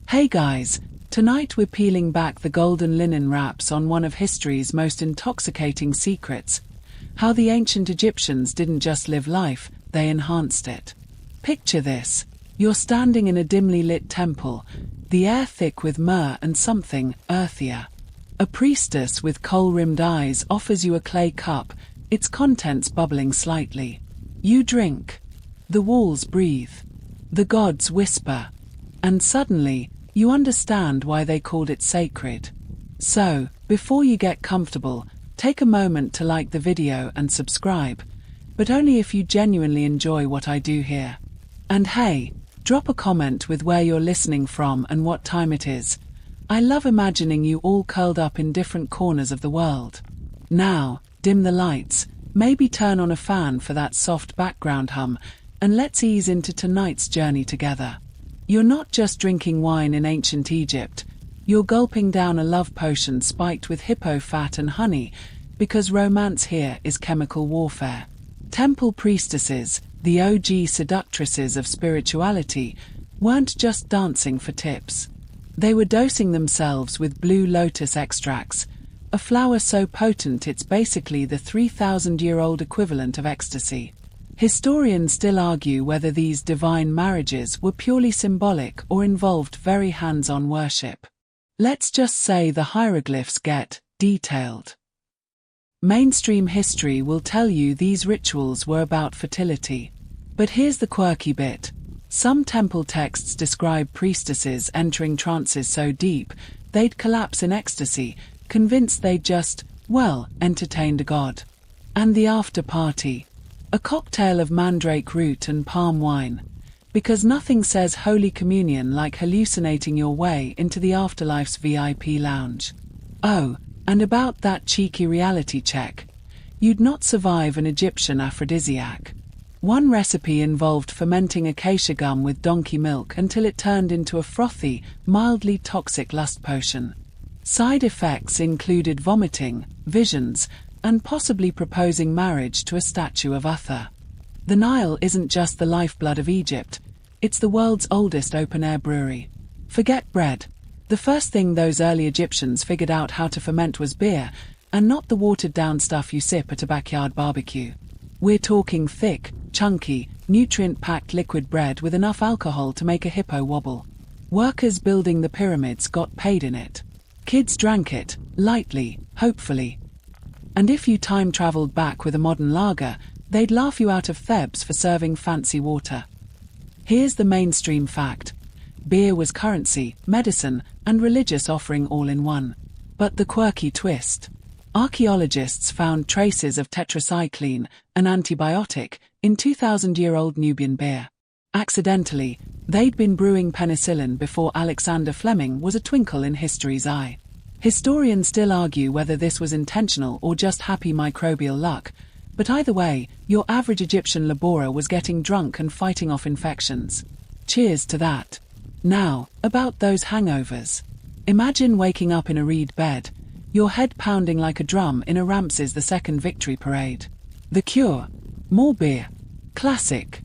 Hey guys, tonight we're peeling back the golden linen wraps on one of history's most intoxicating secrets: how the ancient Egyptians didn't just live life, they enhanced it. Picture this: you're standing in a dimly lit temple, the air thick with myrrh and something earthier. A priestess with kohl-rimmed eyes offers you a clay cup, its contents bubbling slightly. You drink. The walls breathe. The gods whisper. And suddenly, you understand why they called it sacred. So, before you get comfortable, take a moment to like the video and subscribe, but only if you genuinely enjoy what I do here. And hey, drop a comment with where you're listening from and what time it is. I love imagining you all curled up in different corners of the world. Now, dim the lights, maybe turn on a fan for that soft background hum, and let's ease into tonight's journey together. You're not just drinking wine in ancient Egypt, you're gulping down a love potion spiked with hippo fat and honey, because romance here is chemical warfare. Temple priestesses, the OG seductresses of spirituality, weren't just dancing for tips. They were dosing themselves with blue lotus extracts, a flower so potent it's basically the 3,000-year-old equivalent of ecstasy. Historians still argue whether these divine marriages were purely symbolic or involved very hands-on worship. Let's just say the hieroglyphs get detailed. Mainstream history will tell you these rituals were about fertility. But here's the quirky bit. Some temple texts describe priestesses entering trances so deep, they'd collapse in ecstasy, convinced they'd just, entertained a god. And the after party. A cocktail of mandrake root and palm wine. Because nothing says Holy Communion like hallucinating your way into the afterlife's VIP lounge. Oh, and about that cheeky reality check. You'd not survive an Egyptian aphrodisiac. One recipe involved fermenting acacia gum with donkey milk until it turned into a frothy, mildly toxic lust potion. Side effects included vomiting, visions, and possibly proposing marriage to a statue of Uther. The Nile isn't just the lifeblood of Egypt, it's the world's oldest open-air brewery. Forget bread. The first thing those early Egyptians figured out how to ferment was beer, and not the watered-down stuff you sip at a backyard barbecue. We're talking thick, chunky, nutrient-packed liquid bread with enough alcohol to make a hippo wobble. Workers building the pyramids got paid in it. Kids drank it, lightly, hopefully. And if you time-traveled back with a modern lager, they'd laugh you out of Thebes for serving fancy water. Here's the mainstream fact. Beer was currency, medicine, and religious offering all in one. But the quirky twist. Archaeologists found traces of tetracycline, an antibiotic, in 2,000-year-old Nubian beer. Accidentally, they'd been brewing penicillin before Alexander Fleming was a twinkle in history's eye. Historians still argue whether this was intentional or just happy microbial luck, but either way, your average Egyptian laborer was getting drunk and fighting off infections. Cheers to that. Now, about those hangovers. Imagine waking up in a reed bed, your head pounding like a drum in a Ramses II victory parade. The cure? More beer. Classic.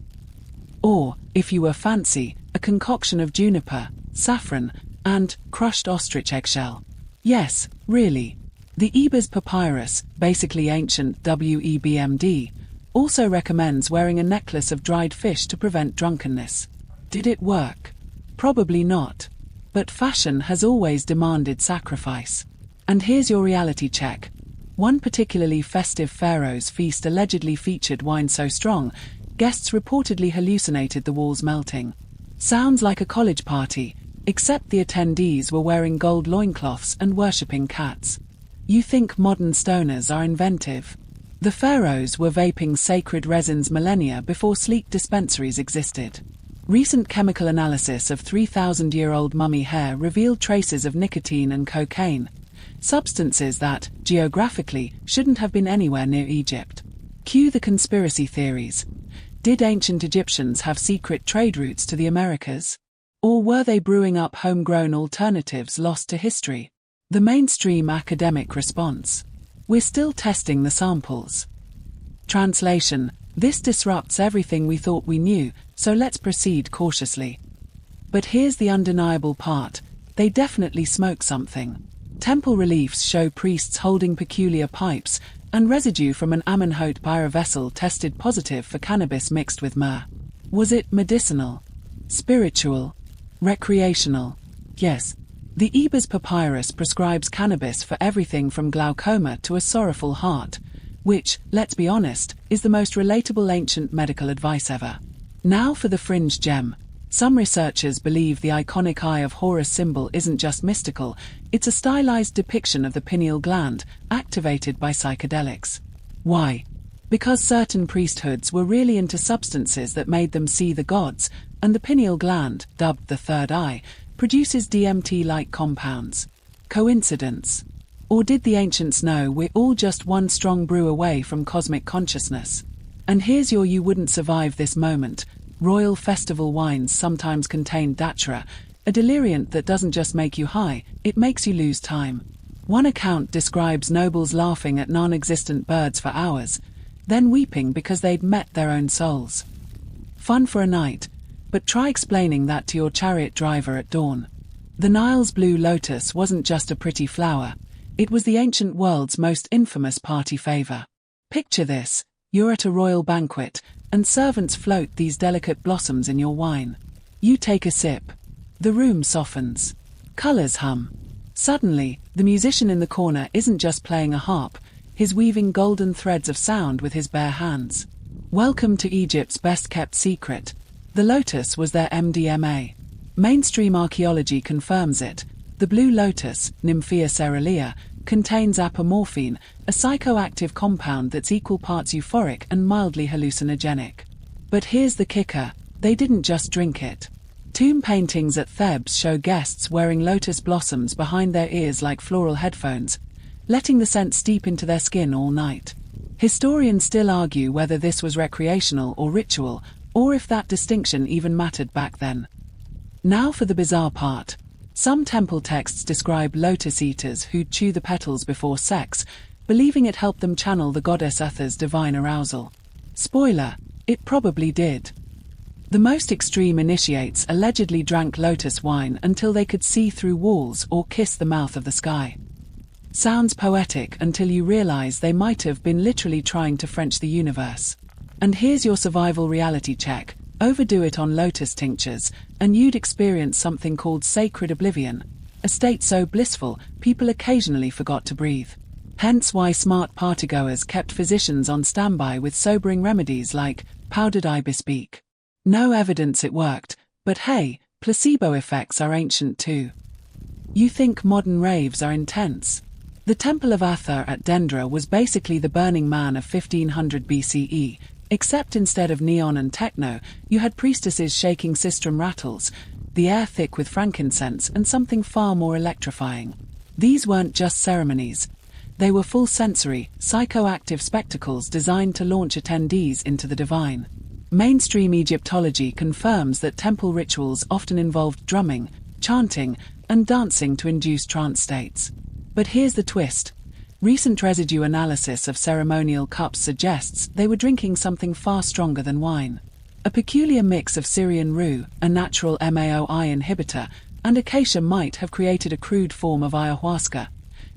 Or, if you were fancy, a concoction of juniper, saffron, and crushed ostrich eggshell. Yes, really. The Ebers Papyrus, basically ancient WEBMD, also recommends wearing a necklace of dried fish to prevent drunkenness. Did it work? Probably not. But fashion has always demanded sacrifice. And here's your reality check. One particularly festive pharaoh's feast allegedly featured wine so strong, guests reportedly hallucinated the walls melting. Sounds like a college party, except the attendees were wearing gold loincloths and worshipping cats. You think modern stoners are inventive? The pharaohs were vaping sacred resins millennia before sleek dispensaries existed. Recent chemical analysis of 3,000-year-old mummy hair revealed traces of nicotine and cocaine, substances that, geographically, shouldn't have been anywhere near Egypt. Cue the conspiracy theories. Did ancient Egyptians have secret trade routes to the Americas? Or were they brewing up homegrown alternatives lost to history? The mainstream academic response: we're still testing the samples. Translation: this disrupts everything we thought we knew, so let's proceed cautiously. But here's the undeniable part: they definitely smoke something. Temple reliefs show priests holding peculiar pipes, and residue from an Amenhotep vessel tested positive for cannabis mixed with myrrh. Was it medicinal? Spiritual? Recreational? Yes. The Ebers Papyrus prescribes cannabis for everything from glaucoma to a sorrowful heart, which, let's be honest, is the most relatable ancient medical advice ever. Now for the fringe gem. Some researchers believe the iconic Eye of Horus symbol isn't just mystical, it's a stylized depiction of the pineal gland, activated by psychedelics. Why? Because certain priesthoods were really into substances that made them see the gods, and the pineal gland, dubbed the third eye, produces DMT-like compounds. Coincidence? Or did the ancients know we're all just one strong brew away from cosmic consciousness? And here's your you wouldn't survive this moment. Royal festival wines sometimes contain datura, a deliriant that doesn't just make you high, it makes you lose time. One account describes nobles laughing at non-existent birds for hours, then weeping because they'd met their own souls. Fun for a night, but try explaining that to your chariot driver at dawn. The Nile's blue lotus wasn't just a pretty flower, it was the ancient world's most infamous party favor. Picture this: you're at a royal banquet, and servants float these delicate blossoms in your wine. You take a sip. The room softens. Colors hum. Suddenly, the musician in the corner isn't just playing a harp, he's weaving golden threads of sound with his bare hands. Welcome to Egypt's best-kept secret. The lotus was their MDMA. Mainstream archaeology confirms it. The blue lotus, Nymphea cerulea, contains apomorphine, a psychoactive compound that's equal parts euphoric and mildly hallucinogenic. But here's the kicker: they didn't just drink it. Tomb paintings at Thebes show guests wearing lotus blossoms behind their ears like floral headphones, letting the scent steep into their skin all night. Historians still argue whether this was recreational or ritual, or if that distinction even mattered back then. Now for the bizarre part. Some temple texts describe lotus eaters who'd chew the petals before sex, believing it helped them channel the goddess Atha's divine arousal. Spoiler: it probably did. The most extreme initiates allegedly drank lotus wine until they could see through walls or kiss the mouth of the sky. Sounds poetic until you realize they might have been literally trying to French the universe. And here's your survival reality check: overdo it on lotus tinctures, and you'd experience something called sacred oblivion, a state so blissful people occasionally forgot to breathe. Hence why smart partygoers kept physicians on standby with sobering remedies like powdered ibis beak. No evidence it worked, but hey, placebo effects are ancient too. You think modern raves are intense? The Temple of Atha at Dendra was basically the Burning Man of 1500 BCE, except instead of neon and techno, you had priestesses shaking sistrum rattles, the air thick with frankincense and something far more electrifying. These weren't just ceremonies. They were full-sensory, psychoactive spectacles designed to launch attendees into the divine. Mainstream Egyptology confirms that temple rituals often involved drumming, chanting, and dancing to induce trance states. But here's the twist. Recent residue analysis of ceremonial cups suggests they were drinking something far stronger than wine. A peculiar mix of Syrian rue, a natural MAOI inhibitor, and acacia might have created a crude form of ayahuasca,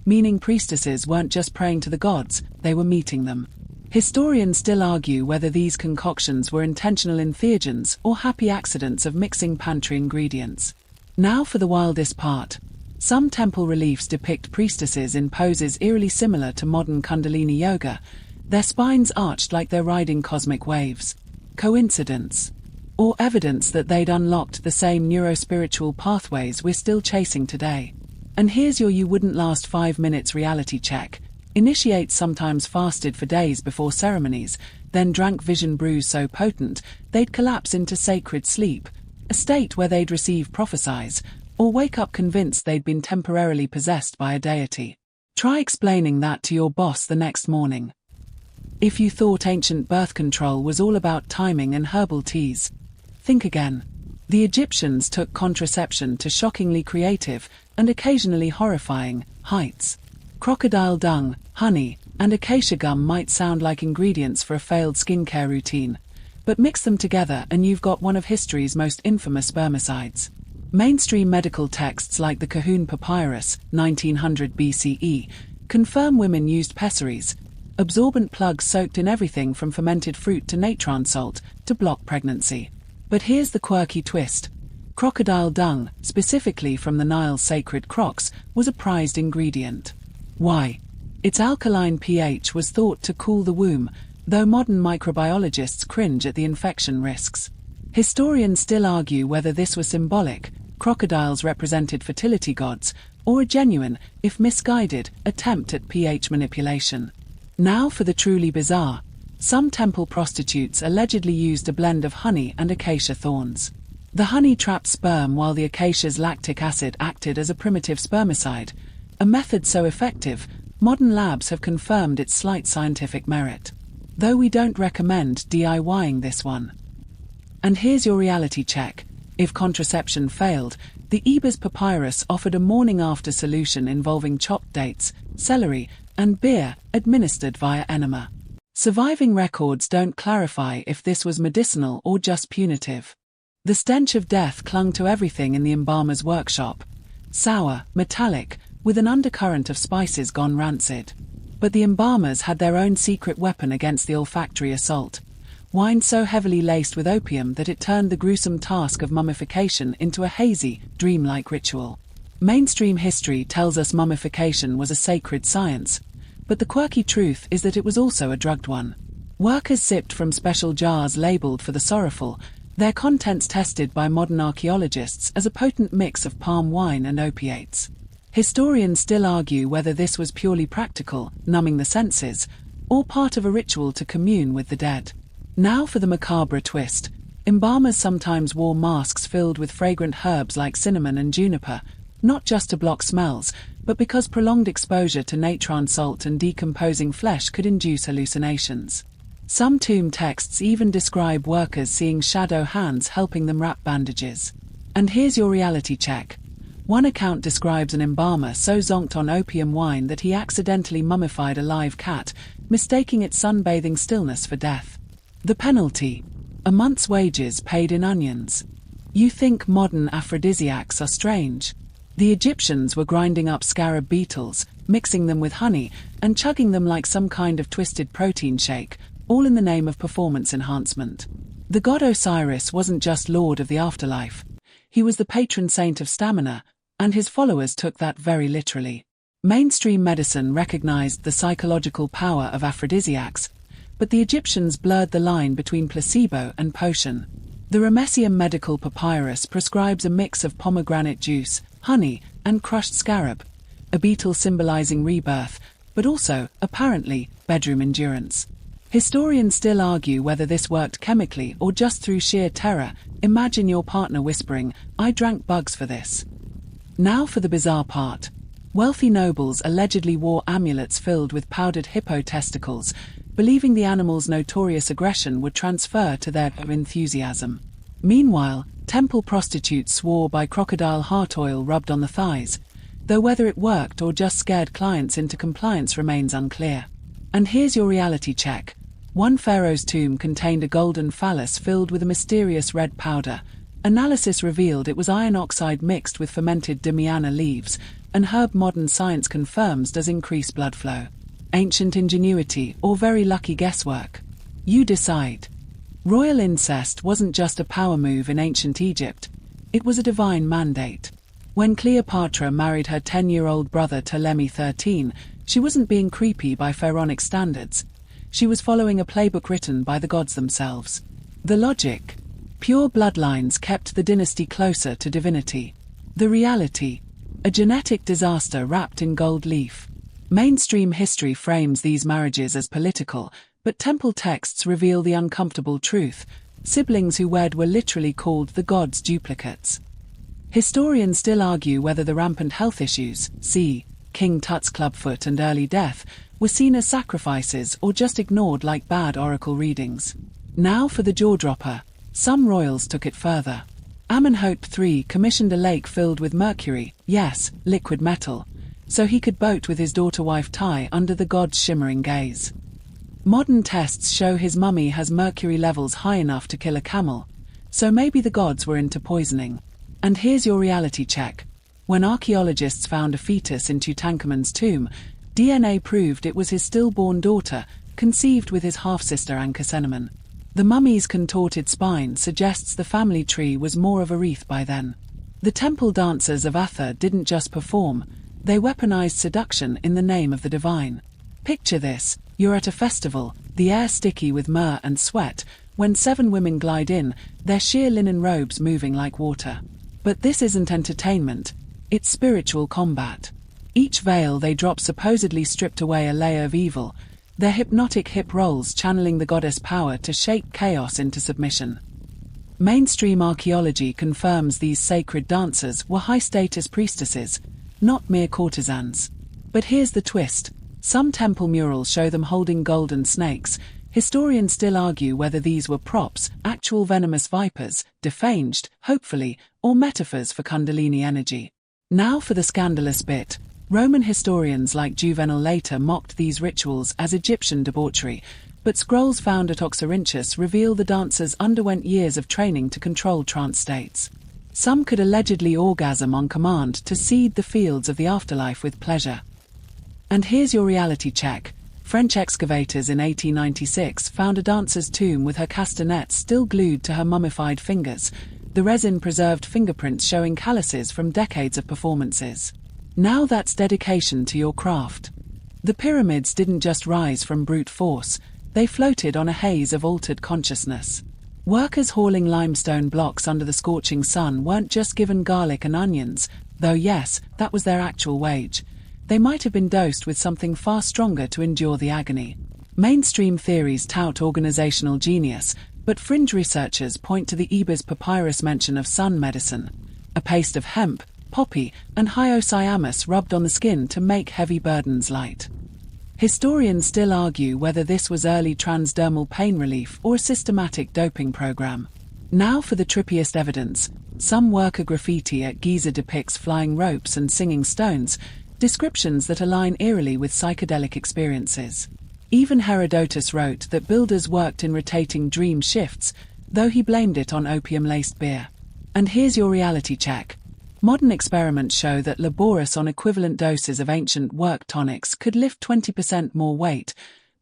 meaning priestesses weren't just praying to the gods, they were meeting them. Historians still argue whether these concoctions were intentional entheogens or happy accidents of mixing pantry ingredients. Now for the wildest part. Some temple reliefs depict priestesses in poses eerily similar to modern Kundalini yoga, their spines arched like they're riding cosmic waves. Coincidence? Or evidence that they'd unlocked the same neurospiritual pathways we're still chasing today? And here's your you wouldn't last 5 minutes reality check. Initiates sometimes fasted for days before ceremonies, then drank vision brews so potent they'd collapse into sacred sleep, a state where they'd receive prophecies, or wake up convinced they'd been temporarily possessed by a deity. Try explaining that to your boss the next morning. If you thought ancient birth control was all about timing and herbal teas, think again. The Egyptians took contraception to shockingly creative, and occasionally horrifying, heights. Crocodile dung, honey, and acacia gum might sound like ingredients for a failed skincare routine, but mix them together and you've got one of history's most infamous spermicides. Mainstream medical texts like the Kahun Papyrus, 1900 BCE, confirm women used pessaries, absorbent plugs soaked in everything from fermented fruit to natron salt, to block pregnancy. But here's the quirky twist. Crocodile dung, specifically from the Nile's sacred crocs, was a prized ingredient. Why? Its alkaline pH was thought to cool the womb, though modern microbiologists cringe at the infection risks. Historians still argue whether this was symbolic, crocodiles represented fertility gods, or a genuine, if misguided, attempt at pH manipulation. Now for the truly bizarre. Some temple prostitutes allegedly used a blend of honey and acacia thorns. The honey trapped sperm while the acacia's lactic acid acted as a primitive spermicide, a method so effective, modern labs have confirmed its slight scientific merit. Though we don't recommend DIYing this one. And here's your reality check. If contraception failed, the Ebers Papyrus offered a morning-after solution involving chopped dates, celery, and beer, administered via enema. Surviving records don't clarify if this was medicinal or just punitive. The stench of death clung to everything in the embalmer's workshop. Sour, metallic, with an undercurrent of spices gone rancid. But the embalmers had their own secret weapon against the olfactory assault. Wine so heavily laced with opium that it turned the gruesome task of mummification into a hazy, dreamlike ritual. Mainstream history tells us mummification was a sacred science, but the quirky truth is that it was also a drugged one. Workers sipped from special jars labeled for the sorrowful, their contents tested by modern archaeologists as a potent mix of palm wine and opiates. Historians still argue whether this was purely practical, numbing the senses, or part of a ritual to commune with the dead. Now for the macabre twist. Embalmers sometimes wore masks filled with fragrant herbs like cinnamon and juniper, not just to block smells, but because prolonged exposure to natron salt and decomposing flesh could induce hallucinations. Some tomb texts even describe workers seeing shadow hands helping them wrap bandages. And here's your reality check. One account describes an embalmer so zonked on opium wine that he accidentally mummified a live cat, mistaking its sunbathing stillness for death. The penalty: a month's wages paid in onions. You think modern aphrodisiacs are strange? The Egyptians were grinding up scarab beetles, mixing them with honey, and chugging them like some kind of twisted protein shake, all in the name of performance enhancement. The god Osiris wasn't just lord of the afterlife. He was the patron saint of stamina, and his followers took that very literally. Mainstream medicine recognized the psychological power of aphrodisiacs, but the Egyptians blurred the line between placebo and potion. The Ramessian medical papyrus prescribes a mix of pomegranate juice, honey, and crushed scarab, a beetle symbolizing rebirth, but also, apparently, bedroom endurance. Historians still argue whether this worked chemically or just through sheer terror. Imagine your partner whispering, "I drank bugs for this." Now for the bizarre part. Wealthy nobles allegedly wore amulets filled with powdered hippo testicles, believing the animal's notorious aggression would transfer to their enthusiasm. Meanwhile, temple prostitutes swore by crocodile heart oil rubbed on the thighs, though whether it worked or just scared clients into compliance remains unclear. And here's your reality check. One pharaoh's tomb contained a golden phallus filled with a mysterious red powder. Analysis revealed it was iron oxide mixed with fermented damiana leaves, an herb modern science confirms does increase blood flow. Ancient ingenuity or very lucky guesswork? You decide. Royal incest wasn't just a power move in ancient Egypt, it was a divine mandate. When Cleopatra married her 10-year-old brother Ptolemy XIII, she wasn't being creepy by pharaonic standards. She was following a playbook written by the gods themselves. The logic: pure bloodlines kept the dynasty closer to divinity. The reality: a genetic disaster wrapped in gold leaf. Mainstream history frames these marriages as political, but temple texts reveal the uncomfortable truth. Siblings who wed were literally called the gods' duplicates. Historians still argue whether the rampant health issues, see King Tut's clubfoot and early death, were seen as sacrifices or just ignored like bad oracle readings. Now for the jaw-dropper. Some royals took it further. Amenhotep III commissioned a lake filled with mercury, yes, liquid metal, so he could boat with his daughter-wife Tai under the god's shimmering gaze. Modern tests show his mummy has mercury levels high enough to kill a camel, so maybe the gods were into poisoning. And here's your reality check. When archaeologists found a fetus in Tutankhamun's tomb, DNA proved it was his stillborn daughter, conceived with his half-sister Ankhesenamun. The mummy's contorted spine suggests the family tree was more of a wreath by then. The temple dancers of Atha didn't just perform, they weaponized seduction in the name of the divine. Picture this, you're at a festival, the air sticky with myrrh and sweat, when 7 women glide in, their sheer linen robes moving like water. But this isn't entertainment, it's spiritual combat. Each veil they drop supposedly stripped away a layer of evil, their hypnotic hip rolls channeling the goddess power to shake chaos into submission. Mainstream archaeology confirms these sacred dancers were high-status priestesses, not mere courtesans. But here's the twist. Some temple murals show them holding golden snakes. Historians still argue whether these were props, actual venomous vipers, defanged, hopefully, or metaphors for Kundalini energy. Now for the scandalous bit. Roman historians like Juvenal later mocked these rituals as Egyptian debauchery, but scrolls found at Oxyrhynchus reveal the dancers underwent years of training to control trance states. Some could allegedly orgasm on command to seed the fields of the afterlife with pleasure. And here's your reality check. French excavators in 1896 found a dancer's tomb with her castanets still glued to her mummified fingers, the resin-preserved fingerprints showing calluses from decades of performances. Now that's dedication to your craft. The pyramids didn't just rise from brute force, they floated on a haze of altered consciousness. Workers hauling limestone blocks under the scorching sun weren't just given garlic and onions, though yes, that was their actual wage. They might have been dosed with something far stronger to endure the agony. Mainstream theories tout organizational genius, but fringe researchers point to the Ebers papyrus mention of sun medicine, a paste of hemp, poppy, and hyoscyamus rubbed on the skin to make heavy burdens light. Historians still argue whether this was early transdermal pain relief or a systematic doping program. Now for the trippiest evidence. Some worker graffiti at Giza depicts flying ropes and singing stones, descriptions that align eerily with psychedelic experiences. Even Herodotus wrote that builders worked in rotating dream shifts, though he blamed it on opium-laced beer. And here's your reality check. Modern experiments show that laborious on equivalent doses of ancient work tonics could lift 20% more weight,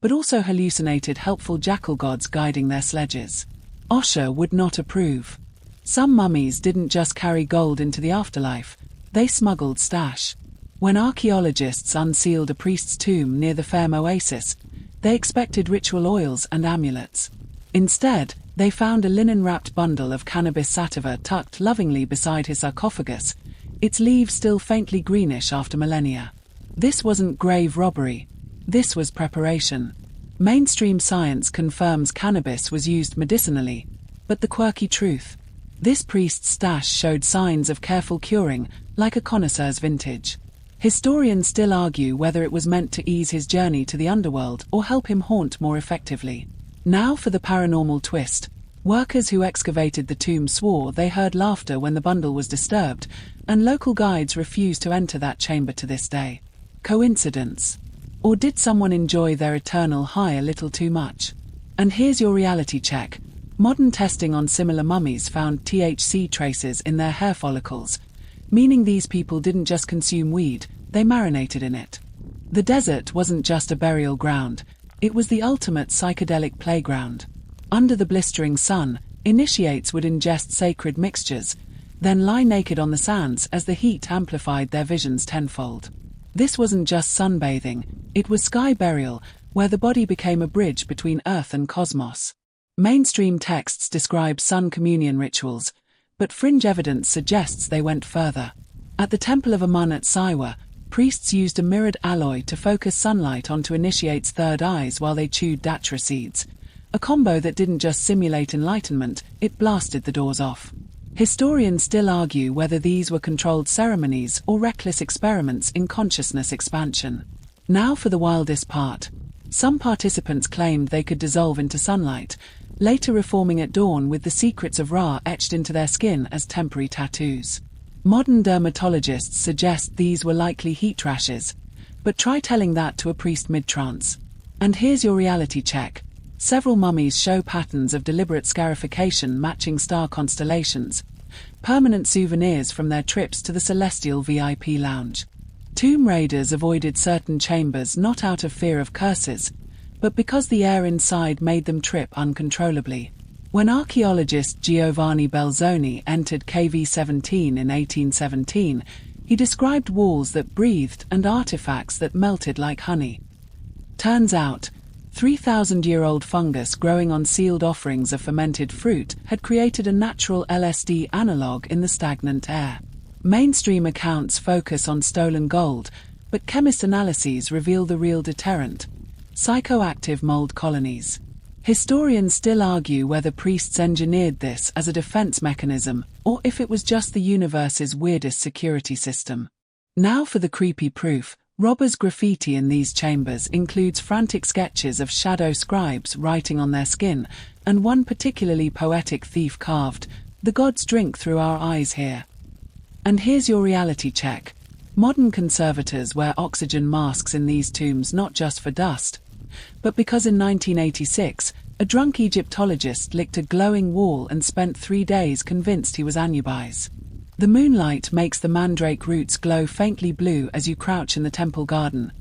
but also hallucinated helpful jackal gods guiding their sledges. Osher would not approve. Some mummies didn't just carry gold into the afterlife, they smuggled stash. When archaeologists unsealed a priest's tomb near the Femme Oasis, they expected ritual oils and amulets. Instead, they found a linen-wrapped bundle of cannabis sativa tucked lovingly beside his sarcophagus, its leaves still faintly greenish after millennia. This wasn't grave robbery. This was preparation. Mainstream science confirms cannabis was used medicinally, but the quirky truth. This priest's stash showed signs of careful curing, like a connoisseur's vintage. Historians still argue whether it was meant to ease his journey to the underworld or help him haunt more effectively. Now for the paranormal twist. Workers who excavated the tomb swore they heard laughter when the bundle was disturbed, and local guides refuse to enter that chamber to this day. Coincidence? Or did someone enjoy their eternal high a little too much? And here's your reality check. Modern testing on similar mummies found THC traces in their hair follicles, meaning these people didn't just consume weed, they marinated in it. The desert wasn't just a burial ground. It was the ultimate psychedelic playground. Under the blistering sun, initiates would ingest sacred mixtures, then lie naked on the sands as the heat amplified their visions tenfold. This wasn't just sunbathing, it was sky burial, where the body became a bridge between Earth and cosmos. Mainstream texts describe sun communion rituals, but fringe evidence suggests they went further. At the Temple of Amun at Siwa, priests used a mirrored alloy to focus sunlight onto initiates' third eyes while they chewed datra seeds. A combo that didn't just simulate enlightenment, it blasted the doors off. Historians still argue whether these were controlled ceremonies or reckless experiments in consciousness expansion. Now for the wildest part. Some participants claimed they could dissolve into sunlight, later reforming at dawn with the secrets of Ra etched into their skin as temporary tattoos. Modern dermatologists suggest these were likely heat rashes, but try telling that to a priest mid-trance. And here's your reality check. Several mummies show patterns of deliberate scarification matching star constellations, permanent souvenirs from their trips to the Celestial VIP Lounge. Tomb raiders avoided certain chambers not out of fear of curses, but because the air inside made them trip uncontrollably. When archaeologist Giovanni Belzoni entered KV-17 in 1817, he described walls that breathed and artifacts that melted like honey. Turns out, 3,000-year-old fungus growing on sealed offerings of fermented fruit had created a natural LSD analog in the stagnant air. Mainstream accounts focus on stolen gold, but chemist analyses reveal the real deterrent: psychoactive mold colonies. Historians still argue whether priests engineered this as a defense mechanism, or if it was just the universe's weirdest security system. Now for the creepy proof. Robbers' graffiti in these chambers includes frantic sketches of shadow scribes writing on their skin, and one particularly poetic thief carved, "The gods drink through our eyes here." And here's your reality check. Modern conservators wear oxygen masks in these tombs not just for dust, but because in 1986, a drunk Egyptologist licked a glowing wall and spent 3 days convinced he was Anubis. The moonlight makes the mandrake roots glow faintly blue as you crouch in the temple garden,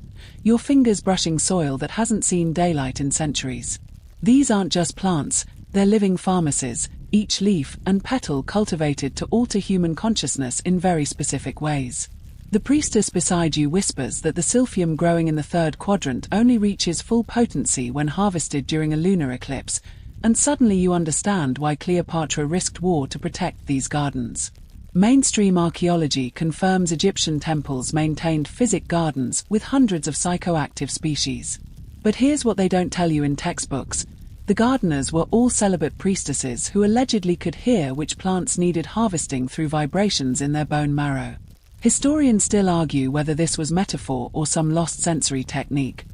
your fingers brushing soil that hasn't seen daylight in centuries. These aren't just plants, they're living pharmacies, each leaf and petal cultivated to alter human consciousness in very specific ways. The priestess beside you whispers that the silphium growing in the third quadrant only reaches full potency when harvested during a lunar eclipse, and suddenly you understand why Cleopatra risked war to protect these gardens. Mainstream archaeology confirms Egyptian temples maintained physic gardens with hundreds of psychoactive species. But here's what they don't tell you in textbooks. The gardeners were all celibate priestesses who allegedly could hear which plants needed harvesting through vibrations in their bone marrow. Historians still argue whether this was metaphor or some lost sensory technique.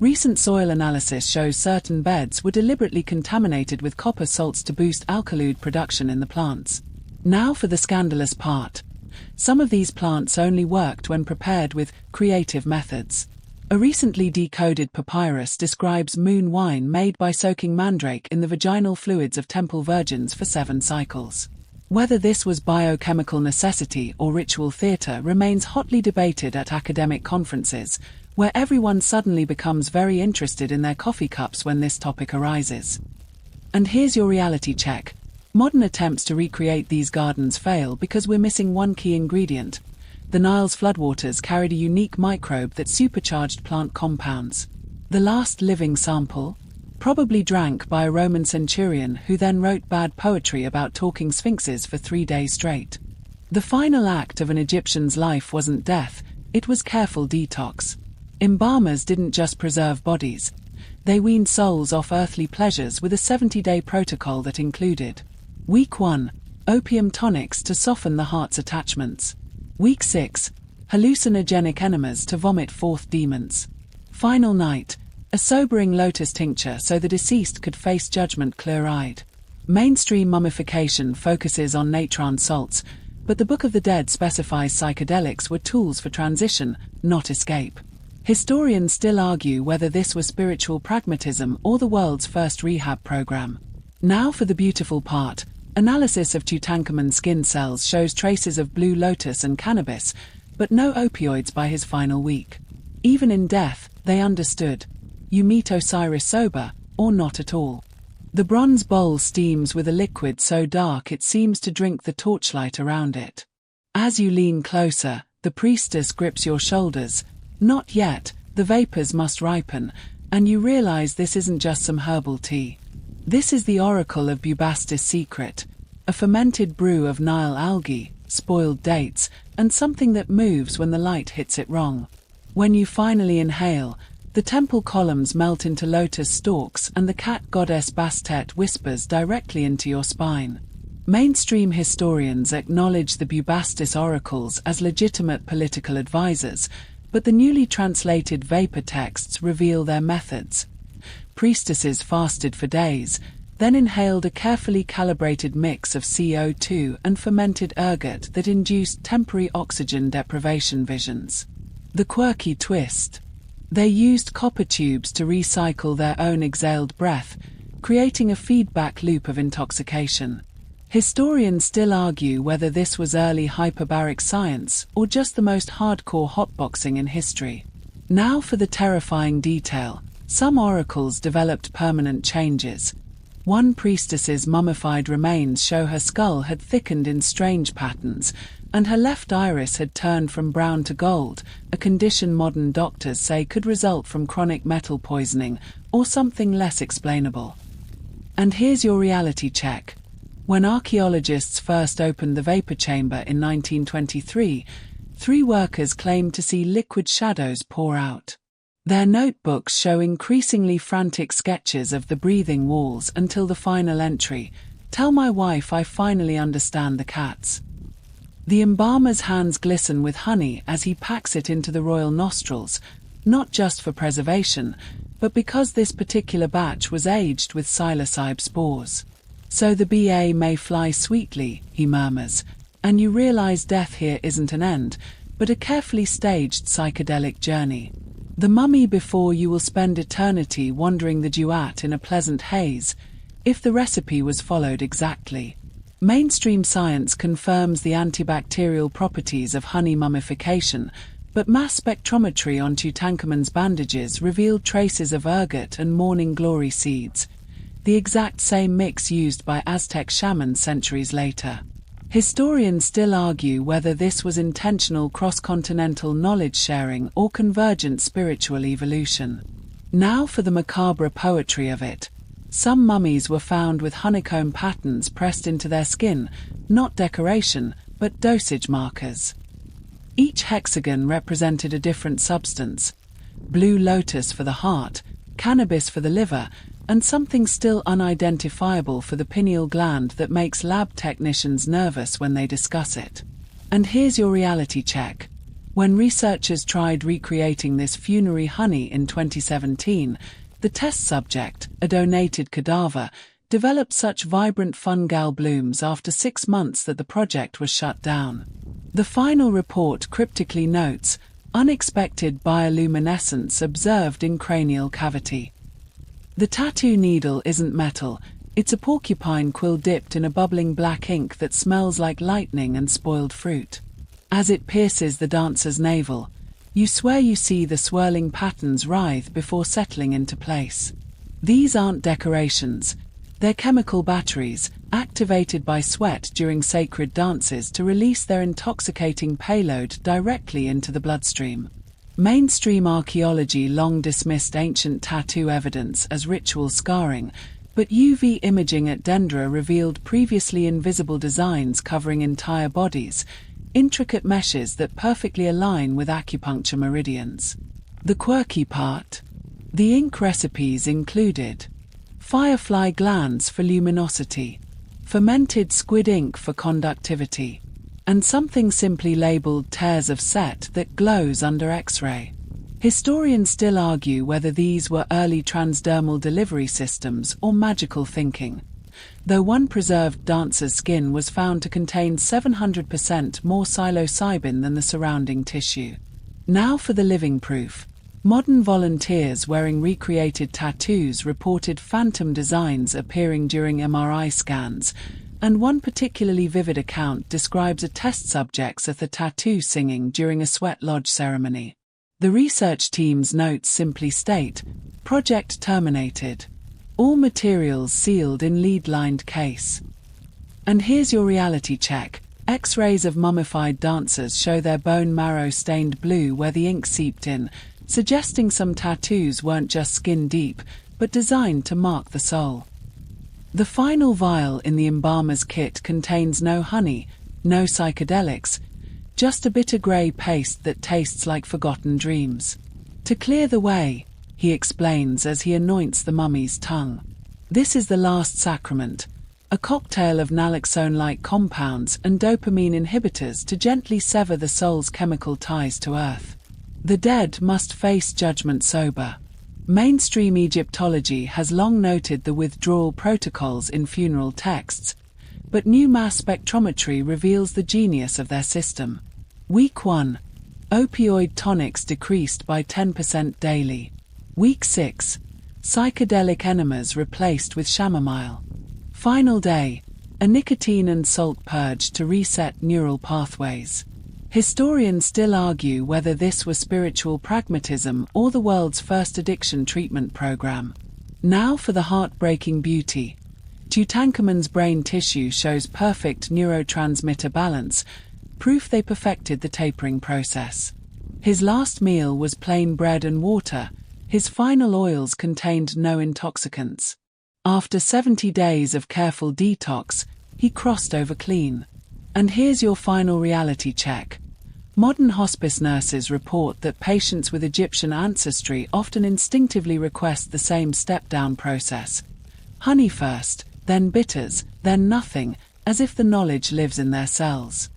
Recent soil analysis shows certain beds were deliberately contaminated with copper salts to boost alkaloid production in the plants. Now for the scandalous part. Some of these plants only worked when prepared with creative methods. A recently decoded papyrus describes moon wine made by soaking mandrake in the vaginal fluids of temple virgins for 7 cycles. Whether this was biochemical necessity or ritual theatre remains hotly debated at academic conferences, where everyone suddenly becomes very interested in their coffee cups when this topic arises. And here's your reality check. Modern attempts to recreate these gardens fail because we're missing one key ingredient. The Nile's floodwaters carried a unique microbe that supercharged plant compounds. The last living sample? Probably drank by a Roman centurion who then wrote bad poetry about talking sphinxes for 3 days straight. The final act of an Egyptian's life wasn't death, it was careful detox. Embalmers didn't just preserve bodies. They weaned souls off earthly pleasures with a 70-day protocol that included: Week 1, opium tonics to soften the heart's attachments. Week 6, hallucinogenic enemas to vomit forth demons. Final night, a sobering lotus tincture so the deceased could face judgment clear-eyed. Mainstream mummification focuses on natron salts, but the Book of the Dead specifies psychedelics were tools for transition, not escape. Historians still argue whether this was spiritual pragmatism or the world's first rehab program. Now for the beautiful part. Analysis of Tutankhamun's skin cells shows traces of blue lotus and cannabis, but no opioids by his final week. Even in death, they understood. You meet Osiris sober, or not at all. The bronze bowl steams with a liquid so dark it seems to drink the torchlight around it. As you lean closer, the priestess grips your shoulders. Not yet, the vapors must ripen, and you realize this isn't just some herbal tea. This is the oracle of Bubastis' secret, a fermented brew of Nile algae, spoiled dates, and something that moves when the light hits it wrong. When you finally inhale, the temple columns melt into lotus stalks and the cat goddess Bastet whispers directly into your spine. Mainstream historians acknowledge the Bubastis oracles as legitimate political advisors, but the newly translated vapor texts reveal their methods. Priestesses fasted for days, then inhaled a carefully calibrated mix of CO2 and fermented ergot that induced temporary oxygen deprivation visions. The quirky twist: they used copper tubes to recycle their own exhaled breath, creating a feedback loop of intoxication. Historians still argue whether this was early hyperbaric science or just the most hardcore hotboxing in history. Now for the terrifying detail. Some oracles developed permanent changes. One priestess's mummified remains show her skull had thickened in strange patterns, and her left iris had turned from brown to gold, a condition modern doctors say could result from chronic metal poisoning or something less explainable. And here's your reality check. When archaeologists first opened the vapor chamber in 1923, 3 workers claimed to see liquid shadows pour out. Their notebooks show increasingly frantic sketches of the breathing walls until the final entry, "Tell my wife I finally understand the cats." The embalmer's hands glisten with honey as he packs it into the royal nostrils, not just for preservation, but because this particular batch was aged with psilocybe spores. "So the BA may fly sweetly," he murmurs, and you realize death here isn't an end, but a carefully staged psychedelic journey. The mummy before you will spend eternity wandering the duat in a pleasant haze, if the recipe was followed exactly. Mainstream science confirms the antibacterial properties of honey mummification, but mass spectrometry on Tutankhamun's bandages revealed traces of ergot and morning glory seeds, the exact same mix used by Aztec shamans centuries later. Historians still argue whether this was intentional cross-continental knowledge sharing or convergent spiritual evolution. Now for the macabre poetry of it. Some mummies were found with honeycomb patterns pressed into their skin, not decoration, but dosage markers. Each hexagon represented a different substance: blue lotus for the heart, cannabis for the liver, and something still unidentifiable for the pineal gland that makes lab technicians nervous when they discuss it. And here's your reality check. When researchers tried recreating this funerary honey in 2017, the test subject, a donated cadaver, developed such vibrant fungal blooms after 6 months that the project was shut down. The final report cryptically notes, "Unexpected bioluminescence observed in cranial cavity." The tattoo needle isn't metal, it's a porcupine quill dipped in a bubbling black ink that smells like lightning and spoiled fruit. As it pierces the dancer's navel, you swear you see the swirling patterns writhe before settling into place. These aren't decorations, they're chemical batteries, activated by sweat during sacred dances to release their intoxicating payload directly into the bloodstream. Mainstream archaeology long dismissed ancient tattoo evidence as ritual scarring, but UV imaging at Dendra revealed previously invisible designs covering entire bodies, intricate meshes that perfectly align with acupuncture meridians. The quirky part? The ink recipes included firefly glands for luminosity, fermented squid ink for conductivity, and something simply labeled tears of set that glows under X-ray. Historians still argue whether these were early transdermal delivery systems or magical thinking, though one preserved dancer's skin was found to contain 700% more psilocybin than the surrounding tissue. Now for the living proof. Modern volunteers wearing recreated tattoos reported phantom designs appearing during MRI scans, and one particularly vivid account describes a test subject's at the tattoo singing during a sweat lodge ceremony. The research team's notes simply state, "Project terminated. All materials sealed in lead-lined case." And here's your reality check. X-rays of mummified dancers show their bone marrow stained blue where the ink seeped in, suggesting some tattoos weren't just skin deep, but designed to mark the soul. The final vial in the embalmer's kit contains no honey, no psychedelics, just a bitter grey paste that tastes like forgotten dreams. To clear the way, he explains as he anoints the mummy's tongue. This is the last sacrament, a cocktail of naloxone-like compounds and dopamine inhibitors to gently sever the soul's chemical ties to earth. The dead must face judgment sober. Mainstream Egyptology has long noted the withdrawal protocols in funeral texts, but new mass spectrometry reveals the genius of their system. Week 1. Opioid tonics decreased by 10% daily. Week 6. Psychedelic enemas replaced with chamomile. Final day. a nicotine and salt purge to reset neural pathways. Historians still argue whether this was spiritual pragmatism or the world's first addiction treatment program. Now for the heartbreaking beauty. Tutankhamun's brain tissue shows perfect neurotransmitter balance, proof they perfected the tapering process. His last meal was plain bread and water. His final oils contained no intoxicants. After 70 days of careful detox, he crossed over clean. And here's your final reality check. Modern hospice nurses report that patients with Egyptian ancestry often instinctively request the same step-down process. Honey first, then bitters, then nothing, as if the knowledge lives in their cells.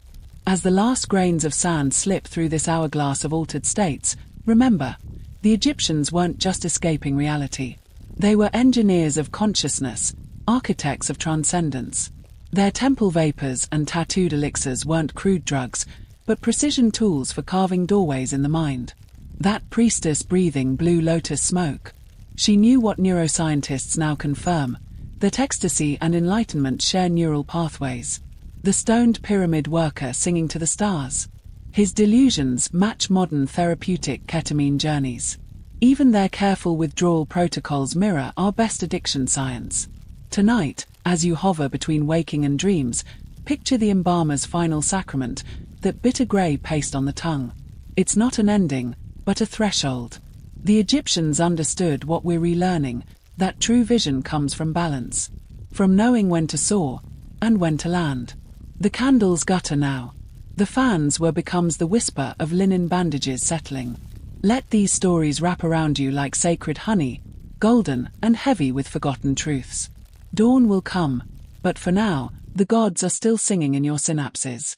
As the last grains of sand slip through this hourglass of altered states, remember, the Egyptians weren't just escaping reality. They were engineers of consciousness, architects of transcendence. Their temple vapors and tattooed elixirs weren't crude drugs, but precision tools for carving doorways in the mind. That priestess breathing blue lotus smoke. She knew what neuroscientists now confirm, that ecstasy and enlightenment share neural pathways. The stoned pyramid worker singing to the stars. His delusions match modern therapeutic ketamine journeys. Even their careful withdrawal protocols mirror our best addiction science. Tonight, as you hover between waking and dreams, picture the embalmer's final sacrament, that bitter grey paste on the tongue. It's not an ending, but a threshold. The Egyptians understood what we're relearning, that true vision comes from balance. From knowing when to soar, and when to land. The candles gutter now. The fans where becomes the whisper of linen bandages settling. Let these stories wrap around you like sacred honey, golden and heavy with forgotten truths. Dawn will come, but for now, the gods are still singing in your synapses.